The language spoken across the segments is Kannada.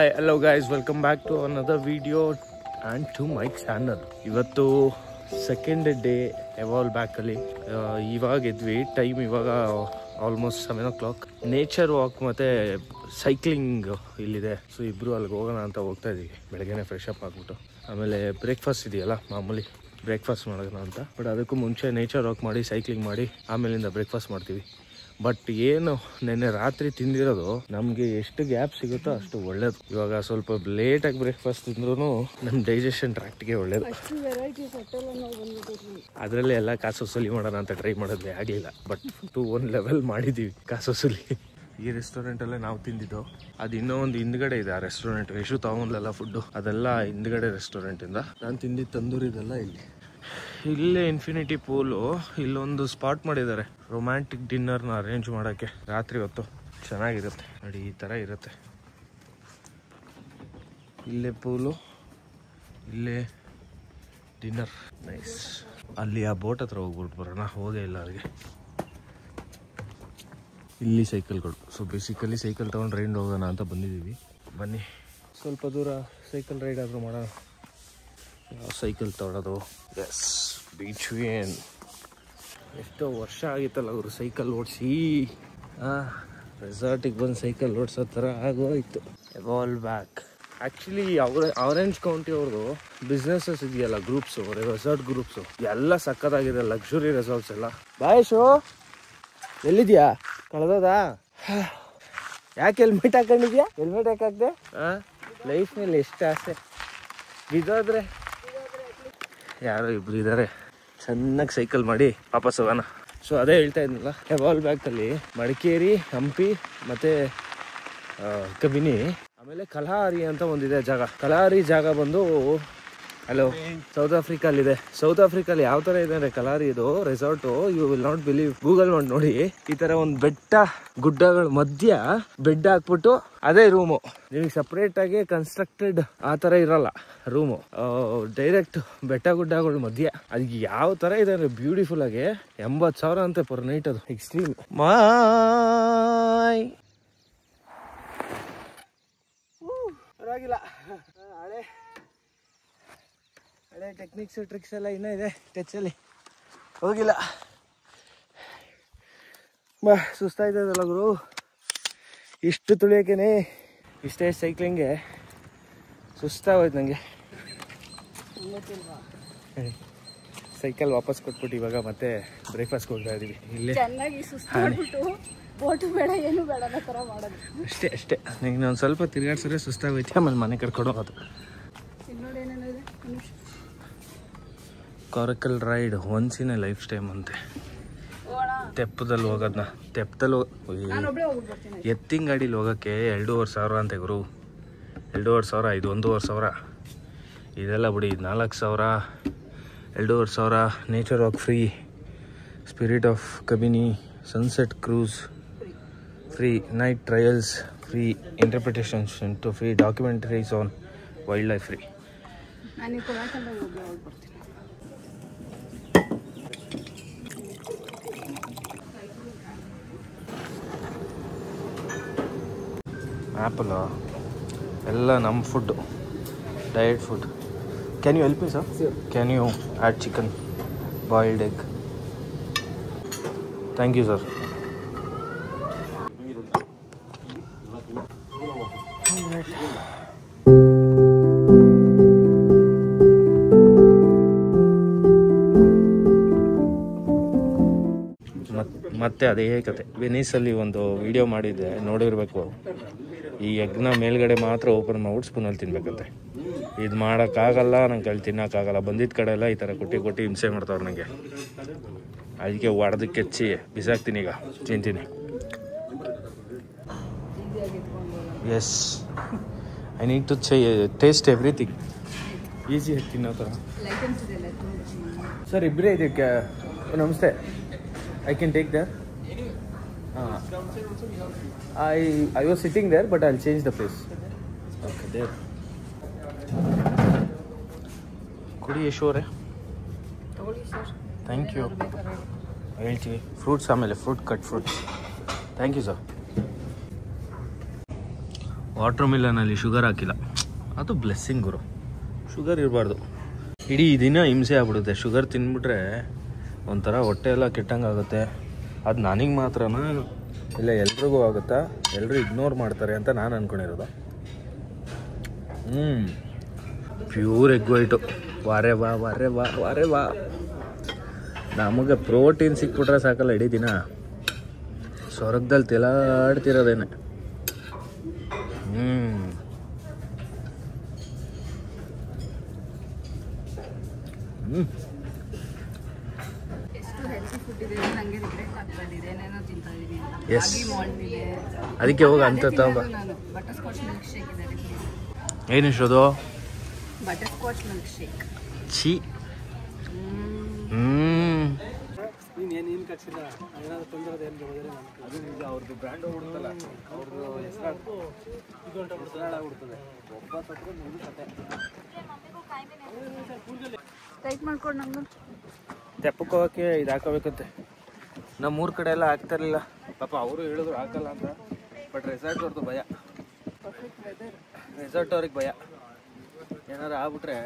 Hi hello guys, welcome back to another video and to my channel. ಇವತ್ತು ಸೆಕೆಂಡ್ ಡೇ ಎವಾಲ್ ಬ್ಯಾಕಲ್ಲಿ. ಇವಾಗ ಇದ್ವಿ, ಟೈಮ್ ಇವಾಗ ಆಲ್ಮೋಸ್ಟ್ 7 o'clock. ನೇಚರ್ ವಾಕ್ ಮತ್ತು ಸೈಕ್ಲಿಂಗ್ ಇಲ್ಲಿದೆ. ಸೊ ಇಬ್ಬರು ಅಲ್ಲಿಗೆ ಹೋಗೋಣ ಅಂತ ಹೋಗ್ತಾ ಇದ್ದೀವಿ. ಬೆಳಗ್ಗೆನೇ ಫ್ರೆಶ್ ಅಪ್ ಆಗಿಬಿಟ್ಟು ಆಮೇಲೆ ಬ್ರೇಕ್ಫಾಸ್ಟ್ ಇದೆಯಲ್ಲ, ಮಾಮೂಲಿ ಬ್ರೇಕ್ಫಾಸ್ಟ್ ಮಾಡೋಣ ಅಂತ. ಬಟ್ ಅದಕ್ಕೂ ಮುಂಚೆ ನೇಚರ್ ವಾಕ್ ಮಾಡಿ ಸೈಕ್ಲಿಂಗ್ ಮಾಡಿ ಆಮೇಲಿಂದ ಬ್ರೇಕ್ಫಾಸ್ಟ್ ಮಾಡ್ತೀವಿ. ಬಟ್ ಏನು ನೆನ್ನೆ ರಾತ್ರಿ ತಿಂದಿರೋದು ನಮಗೆ ಎಷ್ಟು ಗ್ಯಾಪ್ ಸಿಗುತ್ತೋ ಅಷ್ಟು ಒಳ್ಳೇದು. ಇವಾಗ ಸ್ವಲ್ಪ ಲೇಟಾಗಿ ಬ್ರೇಕ್ಫಾಸ್ಟ್ ತಿಂದ್ರೂ ನಮ್ಮ ಡೈಜೆಷನ್ ಟ್ರ್ಯಾಕ್ಟ್ಗೆ ಒಳ್ಳೇದು. ಅದರಲ್ಲಿ ಎಲ್ಲ ಕಾಸು ವಸೂಲಿ ಮಾಡೋಣ ಅಂತ ಟ್ರೈ ಮಾಡಿದ್ವಿ, ಆಗಲಿಲ್ಲ. ಬಟ್ ಟು ಒನ್ ಲೆವೆಲ್ ಮಾಡಿದ್ದೀವಿ ಕಾಸು ವಸೂಲಿ. ಈ ರೆಸ್ಟೋರೆಂಟಲ್ಲೇ ನಾವು ತಿಂದಿದ್ದು. ಅದು ಇನ್ನೂ ಒಂದು ಹಿಂದ್ಗಡೆ ಇದೆ ಆ ರೆಸ್ಟೋರೆಂಟ್. ಎಷ್ಟು ತಗೊಂಡ್ಲೆಲ್ಲ ಫುಡ್ಡು ಅದೆಲ್ಲ ಹಿಂದ್ಗಡೆ ರೆಸ್ಟೋರೆಂಟಿಂದ. ನಾನು ತಿಂದಿದ್ದು ತಂದೂರಿದೆಲ್ಲ ಇಲ್ಲೇ ಇನ್ಫಿನಿಟಿ ಪೂಲು. ಇಲ್ಲೊಂದು ಸ್ಪಾಟ್ ಮಾಡಿದ್ದಾರೆ ರೊಮ್ಯಾಂಟಿಕ್ ಡಿನ್ನರ್ನ ಅರೇಂಜ್ ಮಾಡೋಕ್ಕೆ. ರಾತ್ರಿ ಹೊತ್ತು ಚೆನ್ನಾಗಿರುತ್ತೆ ನೋಡಿ, ಈ ಥರ ಇರುತ್ತೆ. ಇಲ್ಲೇ ಪೂಲು, ಇಲ್ಲೇ ಡಿನ್ನರ್, ನೈಸ್. ಅಲ್ಲಿ ಆ ಬೋಟ್ ಹತ್ರ ಹೋಗ್ಬಿಟ್ಟು ಬರೋಣ, ಹೋಗೇ ಇಲ್ಲ ಅಲ್ಲಿಗೆ. ಇಲ್ಲಿ ಸೈಕಲ್ಗಳು. ಸೊ ಬೇಸಿಕಲಿ ಸೈಕಲ್ ತೊಗೊಂಡು ರೈಡ್ ಹೋಗೋಣ ಅಂತ ಬಂದಿದ್ದೀವಿ. ಬನ್ನಿ ಸ್ವಲ್ಪ ದೂರ ಸೈಕಲ್ ರೈಡ್ ಆದರೂ ಮಾಡೋಣ. ಯಾವ ಸೈಕಲ್ ತೊಗೊಳೋದು? ಎಸ್, ಬೀಚ್ ವೇನ್. ಎಷ್ಟೋ ವರ್ಷ ಆಗಿತ್ತಲ್ಲ ಅವರು ಸೈಕಲ್ ಓಡಿಸಿ. ರೆಸಾರ್ಟಿಗೆ ಬಂದು ಸೈಕಲ್ ಓಡಿಸೋ ಥರ ಆಗೋಯ್ತು. ಎವಾಲ್ ಬ್ಯಾಕ್. ಆ್ಯಕ್ಚುಲಿ ಆರೆಂಜ್ ಕೌಂಟಿ ಅವ್ರದ್ದು ಬಿಸ್ನೆಸಸ್ ಇದೆಯಲ್ಲ, ಗ್ರೂಪ್ಸು, ರೆಸಾರ್ಟ್ ಗ್ರೂಪ್ಸು ಎಲ್ಲ ಸಕ್ಕತ್ತಾಗಿದೆ. ಲಕ್ಸುರಿ ರೆಸಾರ್ಟ್ಸ್ ಎಲ್ಲ. ಬಾಯ್ ಎಲ್ಲಿದ್ಯಾ? ಕಳೆದೋದಾ? ಯಾಕೆ ಹೆಲ್ಮೆಟ್ ಹಾಕೊಂಡಿದ್ಯಾ? ಹೆಲ್ಮೆಟ್ ಯಾಕಾಗ್ದೆ? ಲೈಫ್ ಮೇಲೆ ಎಷ್ಟು ಆಸೆ. ಬಿದ್ದೋದ್ರೆ ಯಾರೋ ಇಬ್ರು ಇದ್ದಾರೆ, ಚೆನ್ನಾಗಿ ಸೈಕಲ್ ಮಾಡಿ ವಾಪಸ್ ಹೋಗೋಣ. ಸೊ ಅದೇ ಹೇಳ್ತಾ ಇದ್ನಲ್ಲ, ಎವಾಲ್ ಬ್ಯಾಕಲ್ಲಿ ಮಡಿಕೇರಿ, ಹಂಪಿ ಮತ್ತು ಕಬಿನಿ, ಆಮೇಲೆ ಕಲಾಹಾರಿ ಅಂತ ಒಂದಿದೆ ಜಾಗ. ಕಲಾಹಾರಿ ಜಾಗ ಬಂದು ಸೌತ್ ಆಫ್ರಿಕಲ್ಲಿದೆ. ಸೌತ್ ಆಫ್ರಿಕಲ್ಲಿ ಯಾವ ಥರ ಇದೆ ಅಂದರೆ ಕಲಾರಿ ಇದು resort, you will not believe. Google ಮಾಡಿ ನೋಡಿ. ಈ ಥರ ಒಂದು ಬೆಟ್ಟ ಗುಡ್ಡಗಳ ಮಧ್ಯ ಬೆಡ್ ಹಾಕ್ಬಿಟ್ಟು ಅದೇ ರೂಮು. ನಿಮಗೆ ಸಪ್ರೇಟ್ ಆಗಿ ಕನ್ಸ್ಟ್ರಕ್ಟೆಡ್ ಆ ಥರ ಇರಲ್ಲ ರೂಮು, ಡೈರೆಕ್ಟ್ ಬೆಟ್ಟ ಗುಡ್ಡಗಳ ಮಧ್ಯ. ಅದಕ್ಕೆ ಯಾವ ಥರ ಇದೆ ಅಂದರೆ ಬ್ಯೂಟಿಫುಲ್ ಆಗಿ 80,000 ಅಂತೆ ಪರ್ ನೈಟ್. ಅದು ಎಕ್ಸ್ಟ್ರೀಮ್. ಪರವಾಗಿಲ್ಲ, ಹಳೆ ಟೆಕ್ನಿಕ್ಸು ಟ್ರಿಕ್ಸ್ ಎಲ್ಲ ಇನ್ನೂ ಇದೆ ಟಚಲ್ಲಿ, ಹೋಗಿಲ್ಲ. ಸುಸ್ತಾಯ್ತದಲ್ಲ ಗುರು, ಇಷ್ಟು ತುಳಿಯೋಕೆ ಇಷ್ಟೇ ಸೈಕ್ಲಿಂಗ್ಗೆ ಸುಸ್ತಾಗೋಯ್ತು ನನಗೆ. ಸೈಕಲ್ ವಾಪಸ್ ಕೊಟ್ಬಿಟ್ಟು ಇವಾಗ ಮತ್ತೆ ಬ್ರೇಕ್ಫಾಸ್ಟ್ಗೆ ಹೋಗ್ತಾ ಇದ್ದೀವಿ. ಇಲ್ಲೇ ಅಷ್ಟೇ ನಿಂಗೆ ಒಂದು ಸ್ವಲ್ಪ ತಿರುಗಾಡ್ಸಿದ್ರೆ ಸುಸ್ತಾಗೋಯ್ತು, ಆಮೇಲೆ ಮನೆ ಕರ್ಕೊಂಡು ಹೋಗೋದು. Coracle ride once in a lifetime ಅಂತೆ. ತೆಪ್ಪದಲ್ಲಿ ಹೋಗೋದನ್ನ, ತೆಪ್ಪದಲ್ಲಿ ಎತ್ತಿನ ಗಾಡೀಲಿ ಹೋಗೋಕ್ಕೆ 2,500 ಅಂತೆ ಗುರು. 2,500, ಇದು 1,500. ಇದೆಲ್ಲ ಬಿಡಿ, 4,000, 2,500. Nature walk free, spirit of Kabini, sunset cruise free, night trails free, interpretations too free, documentaries on wildlife free. Apple ಎಲ್ಲ ನಮ್ಮ food, diet food. Can you help me sir? Can you add chicken, boiled egg? Thank you sir. ಮತ್ತೆ ಅದೇ ಕತೆ. ವೆನೀಸಲ್ಲಿ ಒಂದು ವಿಡಿಯೋ ಮಾಡಿದ್ದೆ, ನೋಡಿರಬೇಕು. ಈ ಎಗ್ನ ಮೇಲ್ಗಡೆ ಮಾತ್ರ ಓಪನ್ ಮಾಡ್ಬಿಟ್ಟು ಸ್ಪೂನಲ್ಲಿ ತಿನ್ಬೇಕಂತೆ. ಇದು ಮಾಡೋಕ್ಕಾಗಲ್ಲ, ನಂಗೆ ಕೈಲಿ ತಿನ್ನೋಕ್ಕಾಗಲ್ಲ. ಬಂದಿದ್ದ ಕಡೆ ಎಲ್ಲ ಈ ಥರ ಕೊಟ್ಟು ಹಿಂಸೆ ಮಾಡ್ತಾವ್ರು ನನಗೆ. ಅದಕ್ಕೆ ಹೊಡೆದು ಕೆಚ್ಚಿ ಬಿಸಾಕ್ತೀನಿ, ಈಗ ತಿಂತೀನಿ. Yes, I need to taste everything. Easy ಆಗಿ ತಿನ್ನೋ ಥರ. ಸರ್ ಇಬ್ಬರೇ ಇದಕ್ಕೆ ನಮಸ್ತೆ. I can take there. I was sitting there, but I'll change the place. Okay, there. Kudi Yeshore. Thank you. ಹೇಳ್ತೀವಿ. ಫ್ರೂಟ್ಸ್ ಆಮೇಲೆ fruit cut fruits. Thank you sir. Water ಮಿಲನಲ್ಲಿ ಶುಗರ್ ಹಾಕಿಲ್ಲ, ಅದು ಬ್ಲೆಸ್ಸಿಂಗ್ ಗುರು. ಶುಗರ್ ಇರಬಾರ್ದು, ಇಡೀ ದಿನ ಹಿಂಸೆ ಆಗ್ಬಿಡುತ್ತೆ. ಶುಗರ್ ತಿಂದ್ಬಿಟ್ರೆ ಒಂಥರ ಹೊಟ್ಟೆ ಎಲ್ಲ ಕೆಟ್ಟಂಗೆ ಆಗುತ್ತೆ. ಅದು ನನಗೆ ಮಾತ್ರನಾ ಇಲ್ಲ ಎಲ್ರಿಗೂ ಆಗುತ್ತಾ? ಎಲ್ಲರೂ ಇಗ್ನೋರ್ ಮಾಡ್ತಾರೆ ಅಂತ ನಾನು ಅಂದ್ಕೊಂಡಿರೋದು. ಪ್ಯೂರ್ ಎಗ್ ವೈಟು, ವಾರೆ ವಾ ವಾರೆ ವಾ ವಾರೆ ವಾ. ನಮಗೆ ಪ್ರೋಟೀನ್ ಸಿಕ್ಬಿಟ್ರೆ ಸಾಕಲ್ಲ ಇಡೀ ದಿನ. ಸ್ವರ್ಗದಲ್ಲಿ ತೆಲಾಡ್ತಿರೋದೇನೆ. ಅದಕ್ಕೆ ಹೋಗ ಅಂತ ಏನಿಷ್ಟದು ಛೀ. ಅವ್ರದ್ದು ಬ್ರ್ಯಾಂಡ್ ಹೋಗ್ಬಿಡುತ್ತಲ್ಲ, ಅವ್ರದ್ದು ಹೆಸರಾಡ್ತು ಹೆಸರಾಡಾಗ್ಬಿಡ್ತದೆ. ತೆಪ್ಪಕ್ಕೆ ಹೋಗೋಕ್ಕೆ ಇದು ಹಾಕೋಬೇಕಂತೆ. ನಮ್ಮೂರ ಕಡೆ ಎಲ್ಲ ಹಾಕ್ತಾರಿಲ್ಲ ಪಾಪ. ಅವರು ಹೇಳಿದ್ರು ಹಾಕಲ್ಲ ಅಂತ. ಬಟ್ ರೆಸಾರ್ಟ್ ಅವ್ರದ್ದು ಭಯ, ರೆಸಾರ್ಟ್ ಅವ್ರಿಗೆ ಭಯ. ಏನಾರು ಆಗ್ಬಿಟ್ರೆ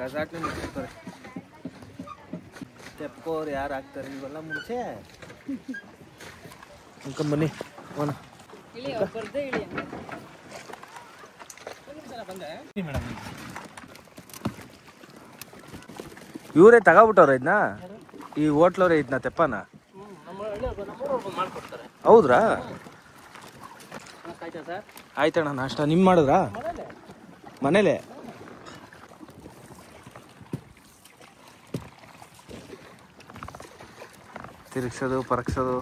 ರೆಸಾರ್ಟ್ನೇ ಮುಚ್ಚಿರ್ತಾರೆ. ತೆಪ್ಪೋರು ಯಾರು ಹಾಕ್ತಾರೆ ಇವೆಲ್ಲ ಮುಂಚೆ. ಬನ್ನಿ ಇವರೇ ತಗೋಬಿಟ್ಟವ್ರ ಇದನ್ನ, ಈ ಹೋಟ್ಲವ್ರೆ ಇದನ್ನ ತೆಪ್ಪನ. ಹೌದ್ರಾ? ಆಯ್ತಣ್ಣ, ನಾಷ್ಟ ನಿಮ್ ಮಾಡಿದ್ರಾ ಮನೇಲೆ? ತಿರುಗ್ಸೋದು ಪರಗ್ಸೋದು.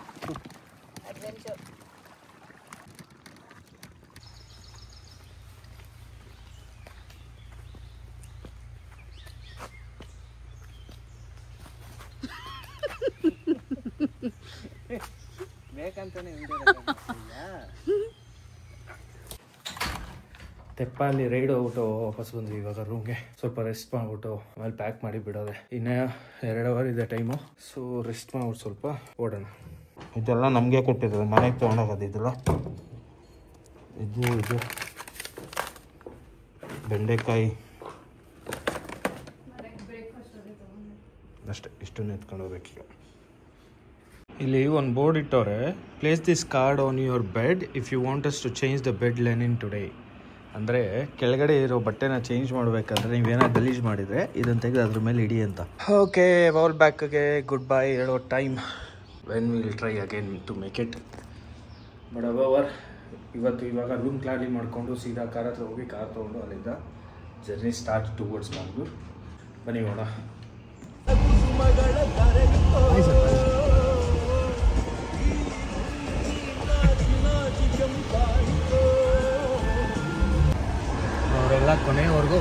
ಬೇಕಂತಾನೆ ತೆಪ್ಪಲ್ಲಿ ರೈಡ್ ಹೋಗ್ಬಿಟ್ಟು ವಾಪಸ್ ಬಂದ್ವಿ. ಇವಾಗ ರೂಮ್ಗೆ ಸ್ವಲ್ಪ ರೆಸ್ಟ್ ಮಾಡ್ಬಿಟ್ಟು ಆಮೇಲೆ ಪ್ಯಾಕ್ ಮಾಡಿ ಬಿಡೋದೆ. ಇನ್ನ 2 ಅವರ್ ಇದೆ ಟೈಮು. ಸೊ ರೆಸ್ಟ್ ಮಾಡ್ಬಿಟ್ಟು ಸ್ವಲ್ಪ ಓಡೋಣ. ಇದೆಲ್ಲ ನಮಗೆ ಕೊಟ್ಟಿರೋದು, ಮನೆಗೆ ತೊಗೊಂಡೋಗೋದು. ಇದೆಲ್ಲ ಇದು ಬೆಂಡೆಕಾಯಿ ಅಷ್ಟೇ, ಇಷ್ಟನ್ನು ಎತ್ಕೊಂಡು ಹೋಗ್ಬೇಕೀಗ. ಇಲ್ಲಿ ಒಂದು ಬೋರ್ಡ್ ಇಟ್ಟವ್ರೆ, place this card on your bed if you want us to change the bed linen today. ಅಂದರೆ ಕೆಳಗಡೆ ಇರೋ ಬಟ್ಟೆನ ಚೇಂಜ್ ಮಾಡಬೇಕಾದ್ರೆ ನೀವೇನಾದ್ರು ಗಲೀಜ್ ಮಾಡಿದರೆ ಇದನ್ನು ತೆಗೆದು ಅದ್ರ ಮೇಲೆ ಇಡಿ ಅಂತ. ಓಕೆ, ಬಾಲ್ ಬ್ಯಾಕ್ಗೆ ಗುಡ್ ಬೈ ಹೇಳೋ time. When will try again to make it. But our ಇವಾಗ ರೂಮ್ ಖಾಲಿ ಮಾಡಿಕೊಂಡು ಸೀದಾ ಕಾರ್ ಹತ್ರ ಹೋಗಿ ಕಾರ್ ತೊಗೊಂಡು ಅಲ್ಲಿಂದ ಜರ್ನಿ ಸ್ಟಾರ್ಟ್ ಟುವರ್ಡ್ಸ್ ಬ್ಯಾಂಗ್ಳೂರ್. ಬನ್ನಿ ಹೋಣ. ಅವರೆಲ್ಲ ಕೊನೆಯವರೆಗೂ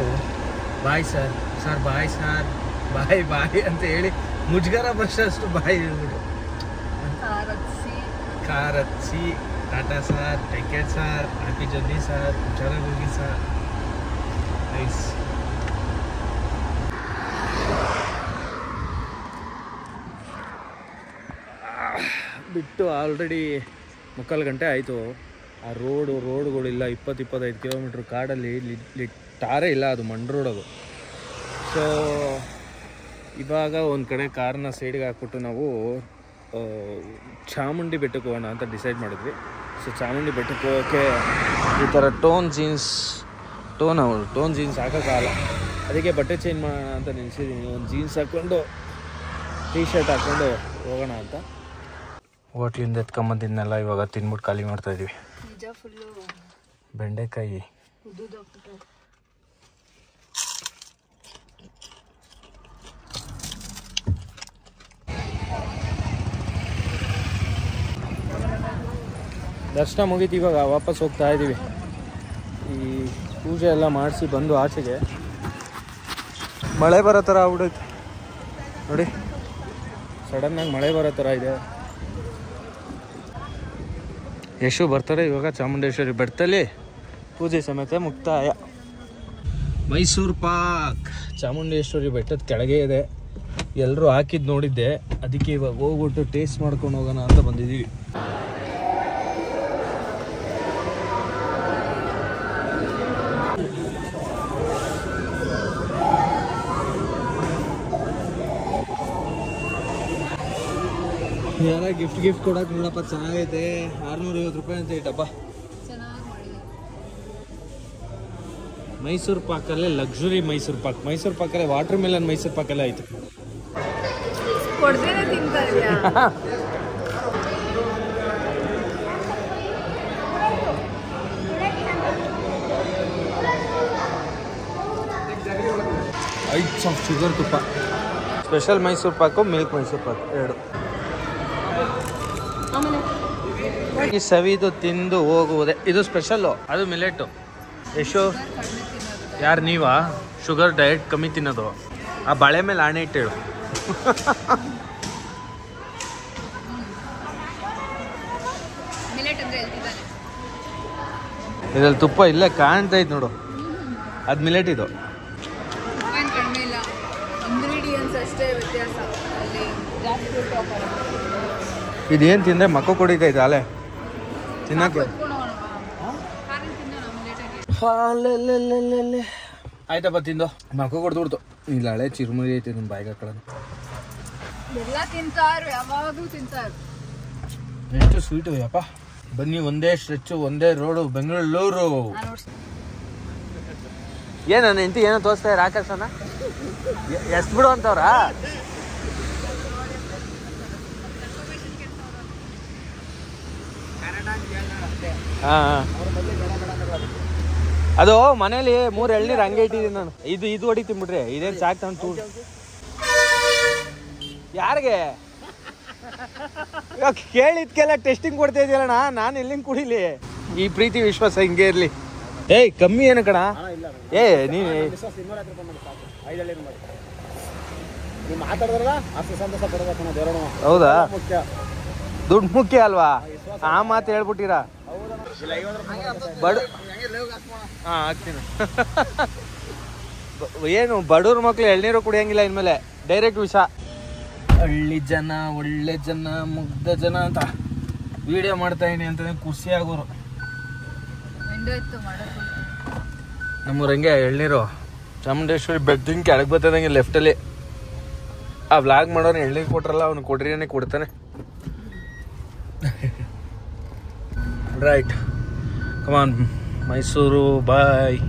bye sir, sir bye sir, bye bye ಅಂತ ಹೇಳಿ ಮುಜುಗರ ಬರೋಷ್ಟು ಬಾಯ್ ಹೇಳ್ಬಿಟ್ಟು ಕಾರ್ ಹತ್ಸಿ tata sir, take care sir, happy journey sir, ಹುಷಾರಾಗಿ ಹೋಗಿ ಸರ್. ನೈಸ್. ಬಿಟ್ಟು ಆಲ್ರೆಡಿ 3/4 ಗಂಟೆ ಆಯಿತು. ಆ ರೋಡ್ಗಳಿಲ್ಲ. 20-25 ಕಿಲೋಮೀಟ್ರ್ ಕಾಡಲ್ಲಿ ಟಾರೇ ಇಲ್ಲ, ಅದು ಮಣ್ಣು ರೋಡ್ ಅದು. ಸೊ ಇವಾಗ ಒಂದು ಕಡೆ ಕಾರ್ನ ಸೈಡ್ಗೆ ಹಾಕ್ಬಿಟ್ಟು ನಾವು ಚಾಮುಂಡಿ ಬೆಟ್ಟಕ್ಕೆ ಹೋಗೋಣ ಅಂತ ಡಿಸೈಡ್ ಮಾಡಿದ್ವಿ. ಸೊ ಚಾಮುಂಡಿ ಬೆಟ್ಟಕ್ಕೆ ಹೋಗೋಕ್ಕೆ ಈ ಥರ ಟೋನ್ ಜೀನ್ಸ್ ಹಾಕೋಕ್ಕಾಗಲ್ಲ. ಅದಕ್ಕೆ ಬಟ್ಟೆ ಚೇಂಜ್ ಮಾಡೋಣ ಅಂತ ನಿಲ್ಸಿದ್ದೀನಿ. ಒಂದು ಜೀನ್ಸ್ ಹಾಕ್ಕೊಂಡು ಟೀ ಶರ್ಟ್ ಹಾಕ್ಕೊಂಡು ಹೋಗೋಣ ಅಂತ. ಹೋಟ್ಲಿಂದ ಎತ್ಕೊಂಬಂದಿದ್ನೆಲ್ಲ ಇವಾಗ ತಿನ್ಬಿಟ್ಟು ಖಾಲಿ ಮಾಡ್ತಾಯಿದ್ದೀವಿ. ಬೆಂಡೆಕಾಯಿ ದರ್ಶನ ಮುಗೀತು. ಇವಾಗ ವಾಪಸ್ ಹೋಗ್ತಾ ಇದ್ದೀವಿ. ಈ ಪೂಜೆ ಎಲ್ಲ ಮಾಡಿಸಿ ಬಂದು ಆಚೆಗೆ ಮಳೆ ಬರೋ ಥರ ಆಗ್ಬಿಡೈತೆ ನೋಡಿ. ಸಡನ್ನಾಗಿ ಮಳೆ ಬರೋ ಥರ ಇದೆ. ಯಶು ಬರ್ತಾರೆ ಇವಾಗ ಚಾಮುಂಡೇಶ್ವರಿ ಬೆಟ್ಟದಲ್ಲಿ ಪೂಜೆ ಸಮೇತ ಮುಕ್ತಾಯ. ಮೈಸೂರು ಪಾಕ್ ಚಾಮುಂಡೇಶ್ವರಿ ಬೆಟ್ಟದ ಕೆಳಗೆ ಇದೆ. ಎಲ್ಲರೂ ಹಾಕಿದ್ದು ನೋಡಿದ್ದೆ, ಅದಕ್ಕೆ ಇವಾಗ ಹೋಗ್ಬಿಟ್ಟು ಟೇಸ್ಟ್ ಮಾಡ್ಕೊಂಡು ಹೋಗೋಣ ಅಂತ ಬಂದಿದ್ದೀವಿ. ಯಾರ ಗಿಫ್ಟ್ ಕೊಡಕ್ಕೆ ನೋಡಪ್ಪ, ಚೆನ್ನಾಗೈತೆ. 650 ರೂಪಾಯಿ ಅಂತ ಈ ಡಬ್ಬ. ಮೈಸೂರು ಪಾಕಲ್ಲೇ ಲಕ್ಸುರಿ ಮೈಸೂರು ಪಾಕ್. ಮೈಸೂರು ಪಾಕಲ್ಲೇ ವಾಟರ್ ಮೆಲನ್ ಮೈಸೂರು ಪಾಕಲ್ಲೇ ಆಯ್ತು. ಶುಗರ್ ತುಪ್ಪ, ಸ್ಪೆಷಲ್ ಮೈಸೂರು ಪಾಕು, ಮಿಲ್ಕ್ ಮೈಸೂರು ಪಾಕು ಎರಡು. ಈ ಸವಿದು ತಿಂದು ಹೋಗುವುದೇ ಇದು ಸ್ಪೆಷಲ್ಲು. ಅದು ಮಿಲೆಟು. ಎಷ್ಟು? ಯಾರು ನೀವಾ? ಶುಗರ್ ಡಯಟ್ ಕಮ್ಮಿ ತಿನ್ನೋದು. ಆ ಬಾಳೆ ಮೇಲೆ ಆಣೆ ಇಟ್ಟೇಳು. ಇದ್ರಲ್ಲಿ ತುಪ್ಪ ಇಲ್ಲೇ ಕಾಣ್ತೈತೆ ನೋಡು, ಅದು ಮಿಲೆಟ್. ಇದು ಇದೇನು ತಿಂದ್ರೆ ಮಕ್ಕ ಕೊಡಿತೈತೆ ಅಲೆ ತಿನ್ನಕ್ಕೆ. ಆಯ್ತಪ್ಪ ತಿಂದು ಮಕ್ಕ ಕೊಡ್ದು ಇಲ್ಲ. ಹಳೆ ಚಿರುಮುರಿ ಐತೆ ನಿಮ್ಮ ಬಾಯಿಗೆ ಹಾಕೊಳ್ಳೋದು. ಎಷ್ಟು ಸ್ವೀಟು ಯಪ್ಪ. ಬನ್ನಿ, ಒಂದೇ ಸ್ಟ್ರೆಚ್ಚು, ಒಂದೇ ರೋಡು, ಬೆಂಗಳೂರು. ಏನನ್ನ ಇಂತ ಏನೋ ತೋರಿಸ್ತಾ ರಾಕೇಶನ ಎಸ್ ಬಿಡು ಅಂತವ್ರ. ಅದು ಮನೇಲಿ 3 ಎಳ್ನೀರು ಹಂಗೆ ಇಟ್ಟಿದ್ದೀನಿ ನಾನು. ಇದು ಹೊಡಿತೀನಿ ಬಿಡ್ರಿ. ಇದೇನು ಸಾಕು ತಾನು ತೂ. ಯಾರಿಗೆ ಕೇಳಿದ್ಕೆಲ್ಲ ಟೆಸ್ಟಿಂಗ್ ಕೊಡ್ತಾ ಇದೆಯಲ್ಲಣ್ಣ, ನಾನು ಎಲ್ಲಿಂಗ್ ಕುಡಿಲಿ? ಈ ಪ್ರೀತಿ ವಿಶ್ವಾಸ ಹಿಂಗೆ ಇರಲಿ. ಏಯ್ ಕಮ್ಮಿ ಏನು ಕಣ? ಏ ನೀನು ಹೌದಾ? ದುಡ್ಡು ಮುಖ್ಯ ಅಲ್ವಾ? ಆ ಮಾತು ಹೇಳ್ಬಿಟ್ಟಿರ. ಹಾಕ್ತೀನಿ. ಏನು ಬಡವ್ರ ಮಕ್ಳು ಎಳ್ನೀರು ಕುಡಿಯಂಗಿಲ್ಲ ಇನ್ಮೇಲೆ, ಡೈರೆಕ್ಟ್ ವಿಷ. ಹಳ್ಳಿ ಜನ ಒಳ್ಳೆ ಜನ ಮುಗ್ಧ ಜನ ಅಂತ ವಿಡಿಯೋ ಮಾಡ್ತಾ ಇದೀನಿ ಅಂತ ಖುಷಿ ಆಗೋರು. ನಮ್ಮೂರಂಗೆ ಎಳ್ನೀರು ಚಾಮುಂಡೇಶ್ವರಿ ಬೆಟ್ಟದಿಂದ ಕೆಳಗೆ ಬರ್ತದಂಗೆ ಲೆಫ್ಟಲ್ಲಿ. ಆ ವ್ಲಾಗ್ ಮಾಡೋನು ಎಳ್ನೀರು ಕೊಟ್ರಲ್ಲ, ಅವ್ನು ಕೊಡ್ರಿನೇ ಕೊಡ್ತಾನೆ. ರೈಟ್, ಕಮಾನ್ ಮೈಸೂರು, ಬಾಯ್.